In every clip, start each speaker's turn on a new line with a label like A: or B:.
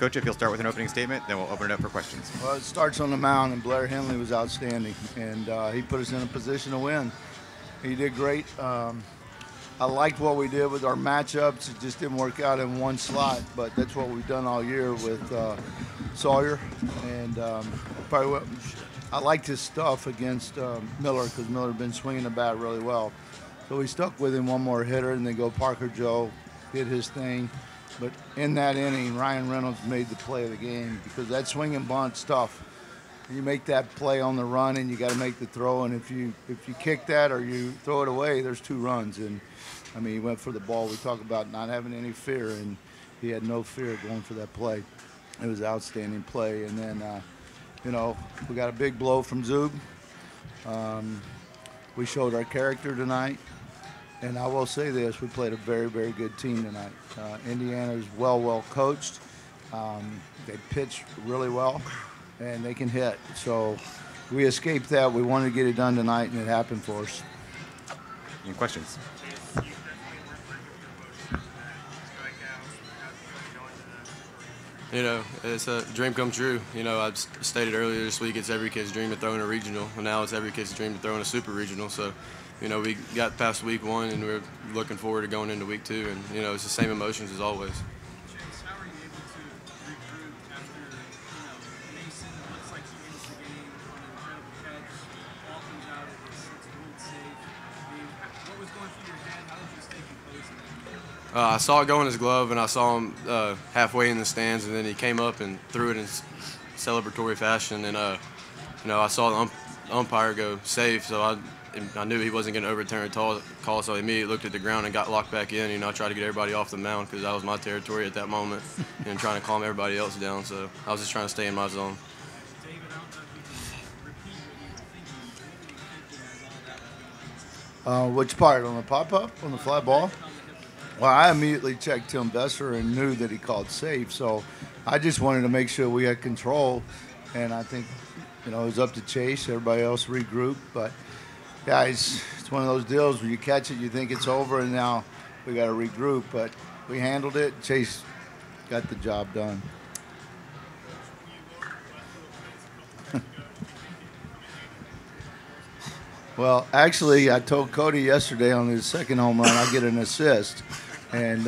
A: Coach, if you'll start with an opening statement, then we'll open it up for questions.
B: Well, it starts on the mound, and Blair Henley was outstanding, and he put us in a position to win. He did great. I liked what we did with our matchups. It just didn't work out in one slot, but that's what we've done all year with Sawyer. And I liked his stuff against Miller because Miller had been swinging the bat really well. So we stuck with him one more hitter, and then go Parker Joe, did his thing. But in that inning, Ryan Reynolds made the play of the game because that swing and bunt's tough. You make that play on the run, and you got to make the throw. And if you kick that or you throw it away, there's 2 runs. And I mean, he went for the ball. We talk about not having any fear, and he had no fear going for that play. It was an outstanding play. And then, we got a big blow from Zug. We showed our character tonight. And I will say this, we played a very, very good team tonight. Indiana is well coached. They pitch really well, and they can hit. So we escaped that. We wanted to get it done tonight, and it happened for us.
A: Any questions?
C: It's a dream come true. I stated earlier this week it's every kid's dream to throw in a regional, and now it's every kid's dream to throw in a super regional. So, we got past week 1, and we're looking forward to going into week 2, and, it's the same emotions as always.
D: Chase, how are you able to regroup after, Mason looks like he ends the game on an incredible catch, ball comes out, it's ruled safe. What was going through your head? How did you stay composed in that game?
C: I saw it go in his glove, and I saw him halfway in the stands, and then he came up and threw it in celebratory fashion, and, I saw the umpire go safe, so I knew he wasn't going to overturn a call, so I immediately looked at the ground and got locked back in. I tried to get everybody off the mound because that was my territory at that moment and trying to calm everybody else down. So I was just trying to stay in my zone.
D: David, I don't know if you can repeat what you were thinking as all that was going on.
B: Which part? On the pop-up? On the fly ball? Well, I immediately checked Tim Besser and knew that he called safe. So I just wanted to make sure we had control. And I think, it was up to Chase. Everybody else regrouped. But guys, it's one of those deals where you catch it, you think it's over, and now we got to regroup. But we handled it. Chase got the job done. Well, actually, I told Kody yesterday on his second home run I'll get an assist. And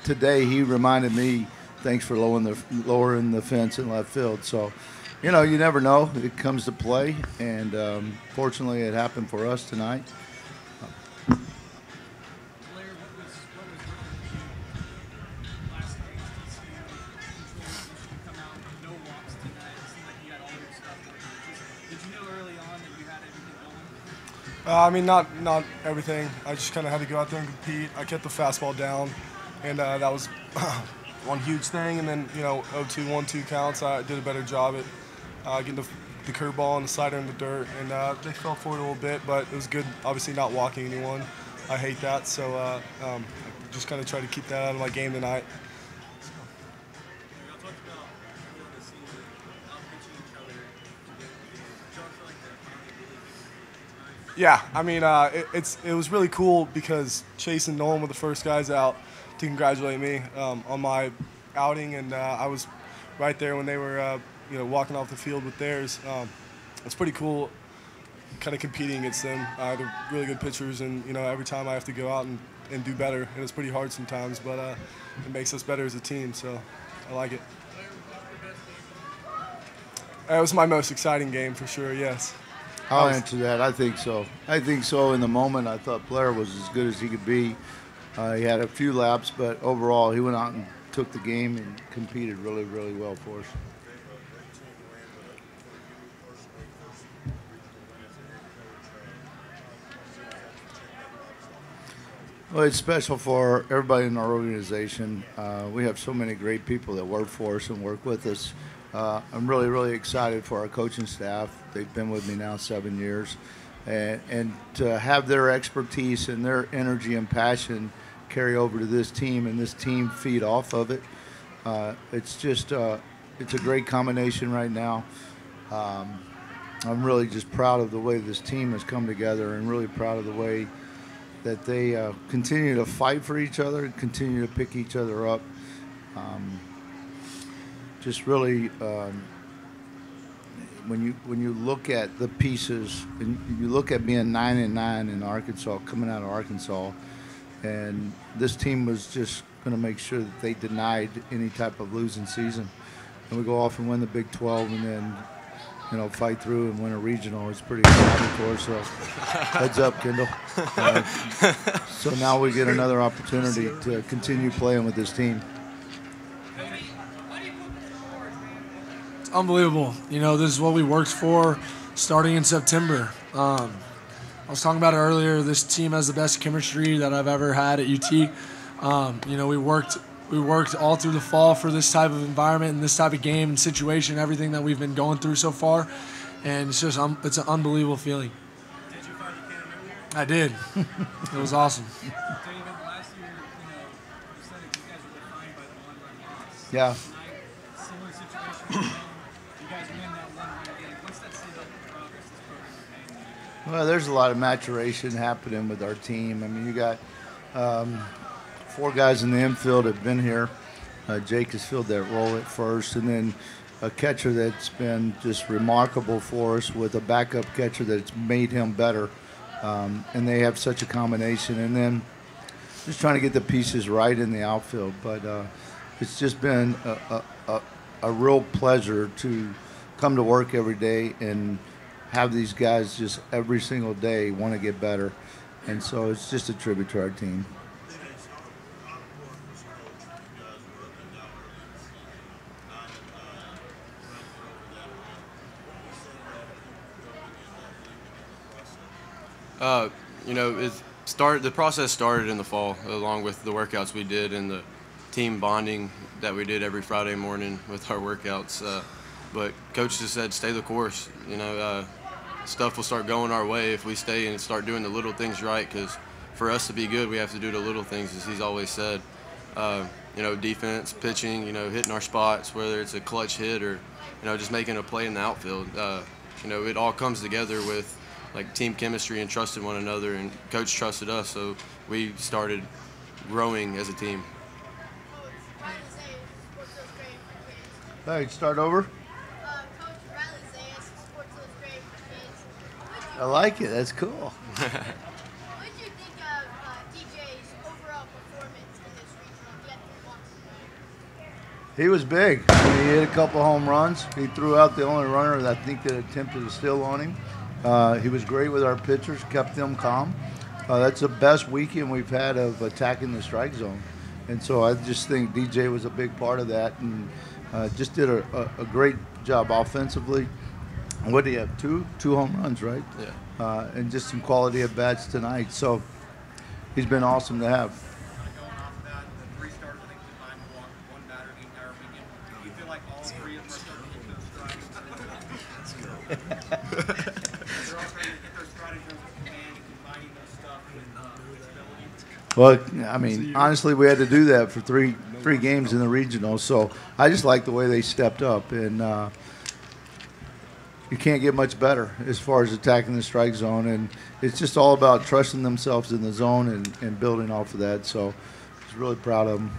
B: today he reminded me, thanks for lowering the fence in left field. So, you never know. It comes to play, and fortunately it happened for us tonight.
D: Blair, what was last night? Come out, no walks tonight. It seemed like you had all your stuff working. Did you know early on that you had everything going?
E: Not everything. I just kind of had to go out there and compete. I kept the fastball down, and that was one huge thing. And then 0-2, 1-2 counts. I did a better job at getting the curveball and the slider in the dirt, and they fell for it a little bit, but it was good. Obviously, not walking anyone. I hate that, so I just kind of tried to keep that out of my game tonight. Yeah, it was really cool because Chase and Nolan were the first guys out to congratulate me on my outing, and I was right there when they were walking off the field with theirs. It's pretty cool kind of competing against them. They're really good pitchers, and every time I have to go out and do better, and it's pretty hard sometimes, but it makes us better as a team, so I like it. It was my most exciting game for sure, yes.
B: I'll answer that. I think so. In the moment, I thought Blair was as good as he could be. He had a few laps, but overall, he went out and took the game and competed really, really well for us. Well, it's special for everybody in our organization. We have so many great people that work for us and work with us. I'm really, really excited for our coaching staff. They've been with me now 7 years. And to have their expertise and their energy and passion carry over to this team and this team feed off of it, it's just it's a great combination right now. I'm really just proud of the way this team has come together and really proud of the way that they continue to fight for each other and continue to pick each other up. just really when you look at the pieces and you look at being 9-9 in Arkansas, coming out of Arkansas, and this team was just going to make sure that they denied any type of losing season, and we go off and win the Big 12, and then fight through and win a regional. It's pretty exciting for us. So heads up, Kendall. So now we get another opportunity to continue playing with this team.
F: It's unbelievable. This is what we worked for starting in September. I was talking about it earlier. This team has the best chemistry that I've ever had at UT. We worked all through the fall for this type of environment and this type of game and situation, everything that we've been going through so far, and it's an unbelievable feeling.
D: Did you find the can?
F: I did. It was awesome.
D: David, last year, you said that you guys were defined by the one-run loss.
B: Yeah.
D: Tonight, similar situation. You guys win that one-run game. What's that say about the progress this program has made?
B: Well, there's a lot of maturation happening with our team. I mean, you got 4 guys in the infield have been here. Jake has filled that role at first, and then a catcher that's been just remarkable for us with a backup catcher that's made him better. And they have such a combination. And then just trying to get the pieces right in the outfield. But it's just been a real pleasure to come to work every day and have these guys just every single day want to get better. And so it's just a tribute to our team.
C: The process started in the fall, along with the workouts we did and the team bonding that we did every Friday morning with our workouts. But Coach just said, stay the course. Stuff will start going our way if we stay and start doing the little things right. Because for us to be good, we have to do the little things, as he's always said. Defense, pitching, hitting our spots, whether it's a clutch hit or, just making a play in the outfield. It all comes together with team chemistry and trusting one another, and Coach trusted us, so we started growing as a team.
B: All right, start over.
G: Coach Riley Zayas, Sports Illustrated for Kids.
B: I like it. That's cool.
G: What did you think of DJ's overall performance in this regional? He had 3 walks.
B: He was big. He hit a couple home runs. He threw out the only runner that I think that attempted a steal on him. He was great with our pitchers, kept them calm. That's the best weekend we've had of attacking the strike zone. And so I just think DJ was a big part of that and just did a great job offensively. And what did he have? Two home runs, right?
C: Yeah.
B: And just some quality at bats tonight. So he's been awesome to have.
D: Going off of that, the 3 starters, I think, combined to walk 1 batter the entire weekend. Do you feel like all 3 of them are starting to get those strides? They're all starting to get those strides in terms of command and combining those stuff with ability?
B: Well, I mean, honestly, we had to do that for three games in the regional. So I just like the way they stepped up, and you can't get much better as far as attacking the strike zone. And it's just all about trusting themselves in the zone and building off of that. So I was really proud of them.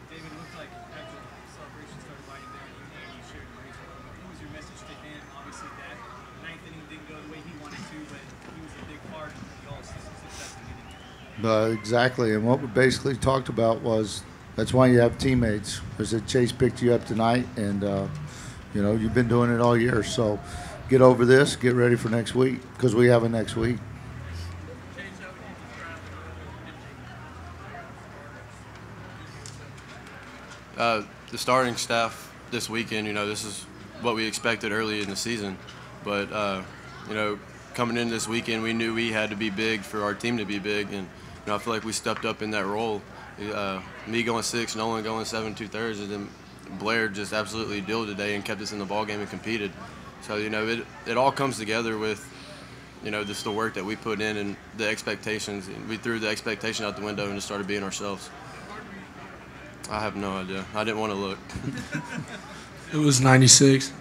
D: David, it looked like as the celebration started winding down, you shared the race. What was your message to him? Obviously, that 9th inning didn't go the way he wanted to, but he was a big part of y'all's success in getting it.
B: Exactly. And what we basically talked about was that's why you have teammates. I said Chase picked you up tonight, and you've been doing it all year. So get over this, get ready for next week, because we have a next week.
C: The starting staff this weekend, this is what we expected early in the season. But, coming in this weekend, we knew we had to be big for our team to be big. And, I feel like we stepped up in that role. Me going 6, Nolan going 7 2/3, and then Blair just absolutely dealed today and kept us in the ball game and competed. So, it all comes together with, just the work that we put in and the expectations. We threw the expectation out the window and just started being ourselves. I have no idea. I didn't want to look.
F: It was 96.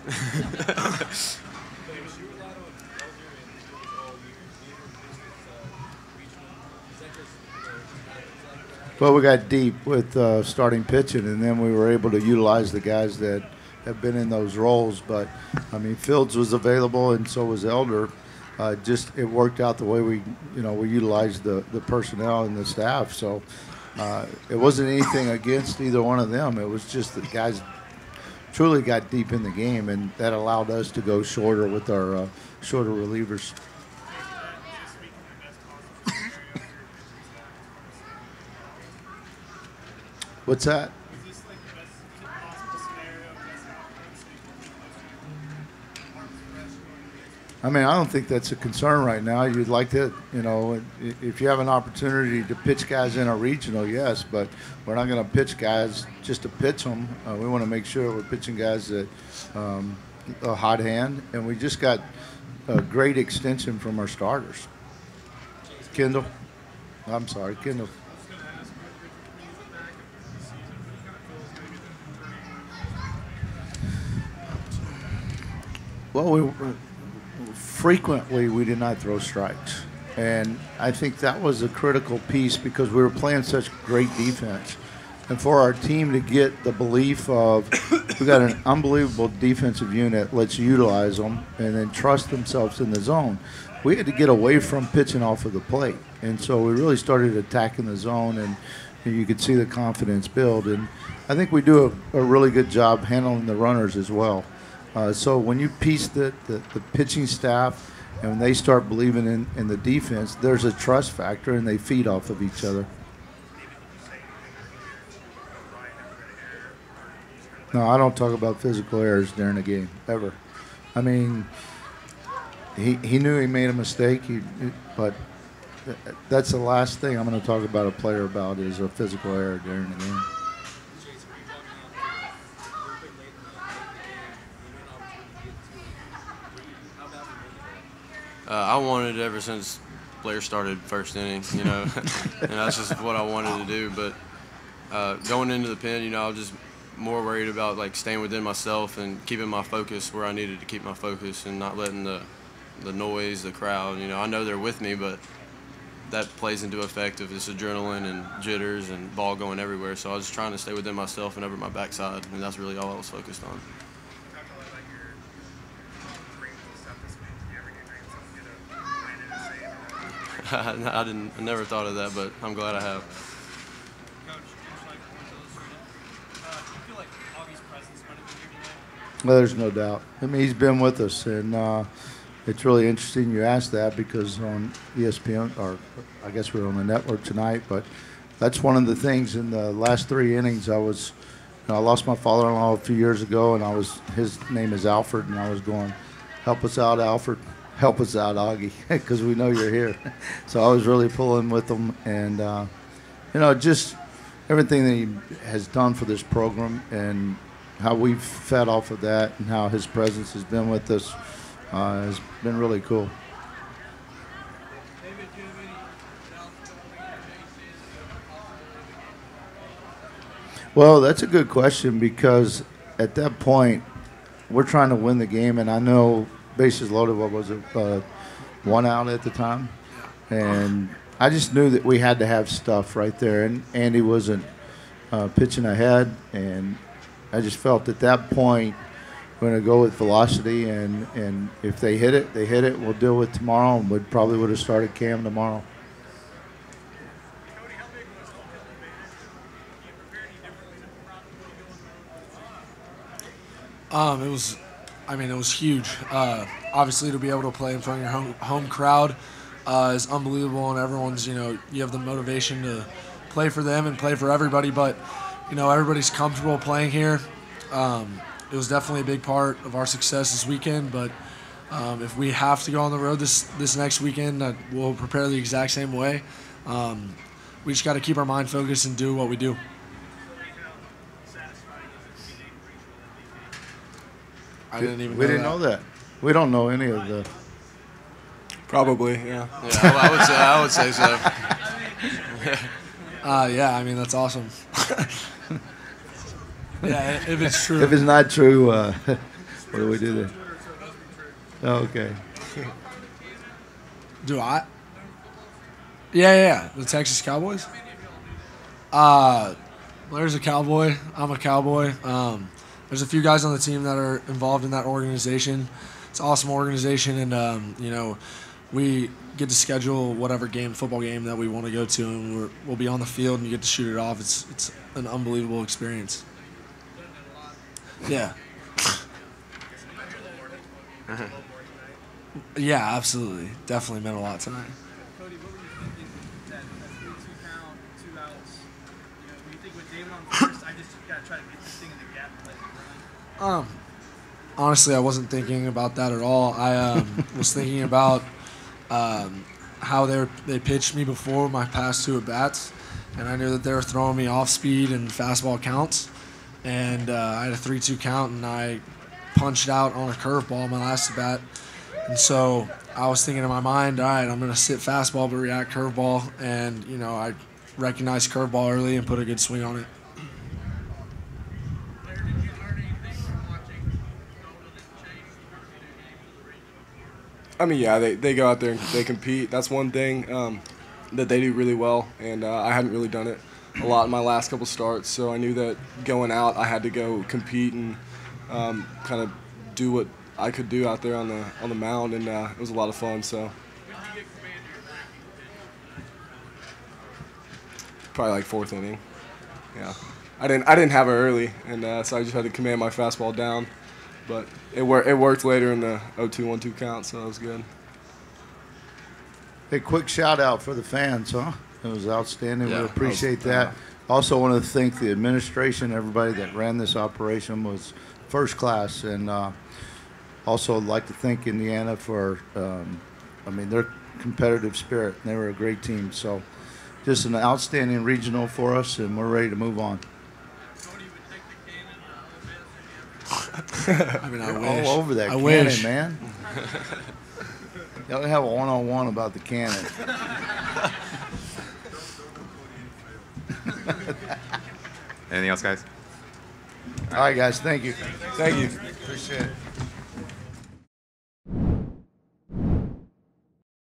B: Well, we got deep with starting pitching, and then we were able to utilize the guys that have been in those roles. But I mean, Fields was available, and so was Elder. Just it worked out the way we utilized the personnel and the staff. So it wasn't anything against either one of them. It was just that guys truly got deep in the game, and that allowed us to go shorter with our shorter relievers. What's that? I mean, I don't think that's a concern right now. You'd like to, if you have an opportunity to pitch guys in a regional, yes, but we're not going to pitch guys just to pitch them. We want to make sure we're pitching guys that a hot hand, and we just got a great extension from our starters. Kendall. Well, frequently we did not throw strikes, and I think that was a critical piece because we were playing such great defense, and for our team to get the belief of we got an unbelievable defensive unit, let's utilize them, and then trust themselves in the zone. We had to get away from pitching off of the plate, and so we really started attacking the zone, and you could see the confidence build, and I think we do a really good job handling the runners as well. So when you piece the pitching staff and when they start believing in the defense, there's a trust factor and they feed off of each other. No, I don't talk about physical errors during the game, ever. I mean, he knew he made a mistake, but that's the last thing I'm going to talk about a player about is a physical error during the game.
C: I wanted it ever since Blair started first inning, and that's just what I wanted to do. But going into the pen, I was just more worried about staying within myself and keeping my focus where I needed to keep my focus and not letting the noise, the crowd. I know they're with me, but that plays into effect of this adrenaline and jitters and ball going everywhere. So I was just trying to stay within myself and over my backside, and that's really all I was focused on. I never thought of that, but I'm glad I have.
B: Well, there's no doubt. I mean, he's been with us, and it's really interesting you asked that because on ESPN, or I guess we're on the network tonight, but that's one of the things in the last 3 innings. I lost my father-in-law a few years ago, and his name is Alfred, and I was going, help us out, Alfred. Help us out, Augie, because we know you're here. So I was really pulling with him, and just everything that he has done for this program and how we've fed off of that and how his presence has been with us has been really cool. Well, that's a good question because at that point we're trying to win the game, and I know bases loaded, what was it, 1 out at the time? And I just knew that we had to have stuff right there. And Andy wasn't pitching ahead, and I just felt at that point we're going to go with velocity, and if they hit it, they hit it. We'll deal with tomorrow, and we probably would have started Cam tomorrow.
F: It was huge. Obviously, to be able to play in front of your home crowd is unbelievable, and everyone's, you have the motivation to play for them and play for everybody, but, everybody's comfortable playing here. It was definitely a big part of our success this weekend, but if we have to go on the road this next weekend, we'll prepare the exact same way. We just got to keep our mind focused and do what we do. I didn't even know
B: we didn't know that. We don't know any of the.
E: Probably, yeah.
C: Yeah, I would say so.
F: That's awesome. Yeah, if it's true.
B: If it's not true, what do we do then? Oh, okay.
F: Do I? Yeah. The Texas Cowboys? Blair's a Cowboy. I'm a Cowboy. There's a few guys on the team that are involved in that organization. It's an awesome organization, and we get to schedule whatever football game that we want to go to, and we'll be on the field and you get to shoot it off. It's an unbelievable experience. Yeah. Yeah, absolutely. Definitely meant a lot tonight.
D: Kody, what were you thinking that 3-2 count, 2 outs? When you think with David on first, I just got to try to get this thing in the gap play.
F: Honestly, I wasn't thinking about that at all. I was thinking about how they pitched me before my past 2 at-bats, and I knew that they were throwing me off speed and fastball counts. And I had a 3-2 count, and I punched out on a curveball my last at-bat. And so I was thinking in my mind, all right, I'm going to sit fastball but react curveball. And, I recognized curveball early and put a good swing on it.
D: Blair, did you learn anything from watching Nolan and Chase contribute a game to the region?
E: I mean, yeah, they go out there and they compete. That's one thing that they do really well, and I hadn't really done it a lot in my last couple starts, so I knew that going out I had to go compete and kind of do what I could do out there on the mound, and it was a lot of fun. So
D: When did you get command of your batting pitch?
E: probably like 4th inning. Yeah, I didn't have it early, and so I just had to command my fastball down. But it worked later in the 0-2-1-2 count, so that was good.
B: Hey, quick shout out for the fans, huh? It was outstanding.
C: Yeah,
B: We appreciate that. Also want to thank the administration, everybody that ran this operation was first class. And also like to thank Indiana for, their competitive spirit. They were a great team. So just an outstanding regional for us, and we're ready to move on.
D: Kody would take the cannon or Ole Miss.
F: I mean, I
B: You're
F: wish.
B: all over that
F: I
B: cannon,
F: wish.
B: man. Y'all have a one-on-one about the cannon.
A: Anything else, guys?
B: All right, guys. Thank you.
E: Thank you.
B: Appreciate it.